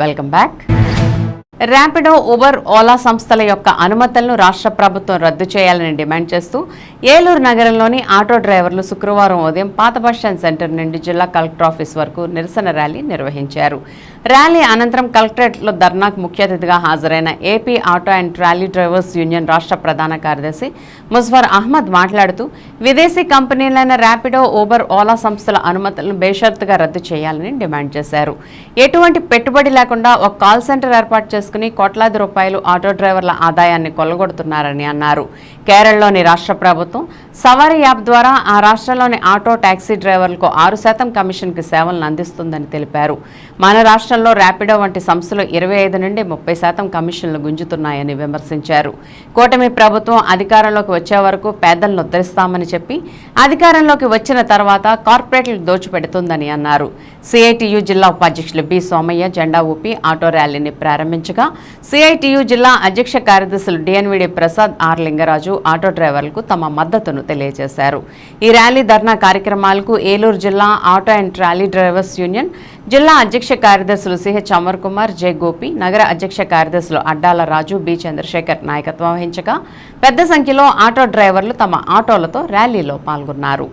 Welcome back. Rapido, Uber, Ola సంస్థల యొక్క అనుమతులను రాష్ట్ర ప్రభుత్వం రద్దు చేయాలని డిమాండ్ చేస్తూ ఏలూరు నగరంలోని ఆటో డ్రైవర్లు శుక్రవారం ఉదయం పాత బస్టాండ్ సెంటర్ నుండి జిల్లా కలెక్టర్ ఆఫీస్ వరకు నిరసన ర్యాలీ నిర్వహించారు. ర్యాలీ అనంతరం కలెక్టరేట్లో ధర్నాకు ముఖ్య అతిథిగా హాజరైన AP auto and trolley drivers union రాష్ట్ర ప్రధాన కార్యదర్శి ముజఫర్ అహ్మద్ మాట్లాడుతూ విదేశీ కంపెనీలైన ర్యాపిడో, ఉబర్, ఓలా సంస్థల అనుమతులను బేషరతుగా రద్దు చేయాలని డిమాండ్ చేశారు. ఎటువంటి పెట్టుబడి లేకుండా ఒక కాల్ సెంటర్ ఏర్పాటు చేసుకుని కోట్లాది రూపాయలు ఆటో డ్రైవర్ల ఆదాయాన్ని కొల్లగొడుతున్నారని అన్నారు. కేరళలోని రాష్ట్ర ప్రభుత్వం సవారీ యాప్ ద్వారా ఆ రాష్ట్రంలోని ఆటో, టాక్సీ డ్రైవర్లకు 6% కమిషన్కి సేవలను అందిస్తుందని తెలిపారు. మన రాష్ట్రంలో ర్యాపిడో వంటి సంస్థలు 25 నుండి 30% కమిషన్లు గుంజుతున్నాయని విమర్శించారు. కూటమి ప్రభుత్వం అధికారంలోకి వచ్చే వరకు పేదలను ఉద్ధరిస్తామని చెప్పి అధికారంలోకి వచ్చిన తర్వాత కార్పొరేట్లు దోచిపెడుతుందని అన్నారు. సిఐటియు జిల్లా ఉపాధ్యక్షులు బి సోమయ్య జెండా ఊపి ఆటో ర్యాలీని ప్రారంభించగా సిఐటియు జిల్లా అధ్యక్ష కార్యదర్శులు DNVD Prasad, R Lingaraju auto డ్రైవర్లకు తమ మద్దతును తెలియజేశారు. ఈ ర్యాలీ ధర్నా కార్యక్రమాలకు ఏలూరు జిల్లా auto and trolley drivers union జిల్లా అధ్యక్ష కార్యదర్శులు సిహెచ్ అమర్ కుమార్, జె గోపి, నగర అధ్యక్ష కార్యదర్శులు అడ్డాల రాజు, బి చంద్రశేఖర్ నాయకత్వం వహించగా పెద్ద సంఖ్యలో ఆటో డ్రైవర్లు తమ ఆటోలతో ర్యాలీలో పాల్గొన్నారు.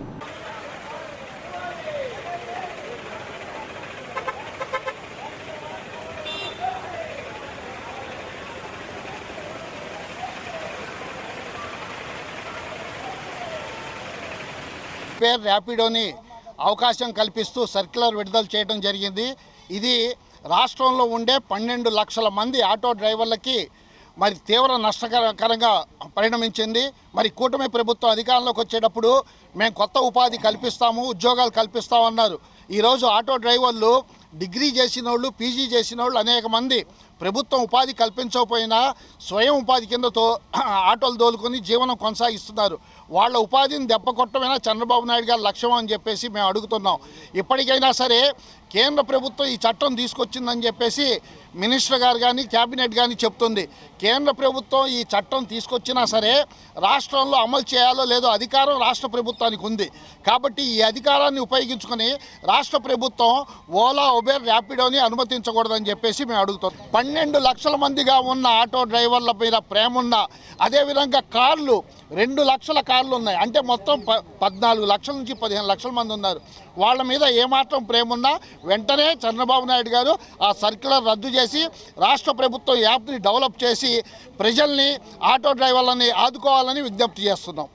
ర్యాపిడోని అవకాశం కల్పిస్తూ సర్క్యులర్ విడుదల చేయడం జరిగింది. ఇది రాష్ట్రంలో ఉండే 12 లక్షల మంది ఆటో డ్రైవర్లకి మరి తీవ్ర నష్టకరంగా పరిణమించింది. మరి కూటమి ప్రభుత్వం అధికారంలోకి వచ్చేటప్పుడు మేము కొత్త ఉపాధి కల్పిస్తాము, ఉద్యోగాలు కల్పిస్తామన్నారు. ఈరోజు ఆటో డ్రైవర్లు డిగ్రీ చేసిన వాళ్ళు, పీజీ చేసిన వాళ్ళు అనేక మంది ప్రభుత్వం ఉపాధి కల్పించకపోయినా స్వయం ఉపాధి కిందతో ఆటోలు దోలుకొని జీవనం కొనసాగిస్తున్నారు. వాళ్ళ ఉపాధిని దెబ్బకొట్టమైనా చంద్రబాబు నాయుడు గారి లక్ష్యం అని చెప్పేసి మేము అడుగుతున్నాం. ఇప్పటికైనా సరే కేంద్ర ప్రభుత్వం ఈ చట్టం తీసుకొచ్చిందని చెప్పేసి మినిస్టర్ గారు కానీ క్యాబినెట్ కానీ చెప్తుంది. కేంద్ర ప్రభుత్వం ఈ చట్టం తీసుకొచ్చినా సరే రాష్ట్రంలో అమలు చేయాలో లేదో అధికారం రాష్ట్ర ప్రభుత్వానికి ఉంది. కాబట్టి ఈ అధికారాన్ని ఉపయోగించుకొని రాష్ట్ర ప్రభుత్వం ఓలా, ఉబెర్, ర్యాపిడోని అనుమతించకూడదని చెప్పేసి మేము అడుగుతాం. 12 లక్షల మందిగా ఉన్న ఆటో డ్రైవర్ల మీద ప్రేమ ఉన్న, అదేవిధంగా కార్లు 2 లక్షల కార్లు ఉన్నాయి. అంటే మొత్తం 14 లక్షల నుంచి 15 లక్షల మంది ఉన్నారు. వాళ్ళ మీద ఏమాత్రం ప్రేమ ఉన్నా వెంటనే చంద్రబాబు నాయుడు గారు ఆ సర్క్యులర్ రద్దు చేసి రాష్ట్ర ప్రభుత్వం యాప్ని డెవలప్ చేసి ప్రజల్ని, ఆటో డ్రైవర్లని ఆదుకోవాలని విజ్ఞప్తి చేస్తున్నాం.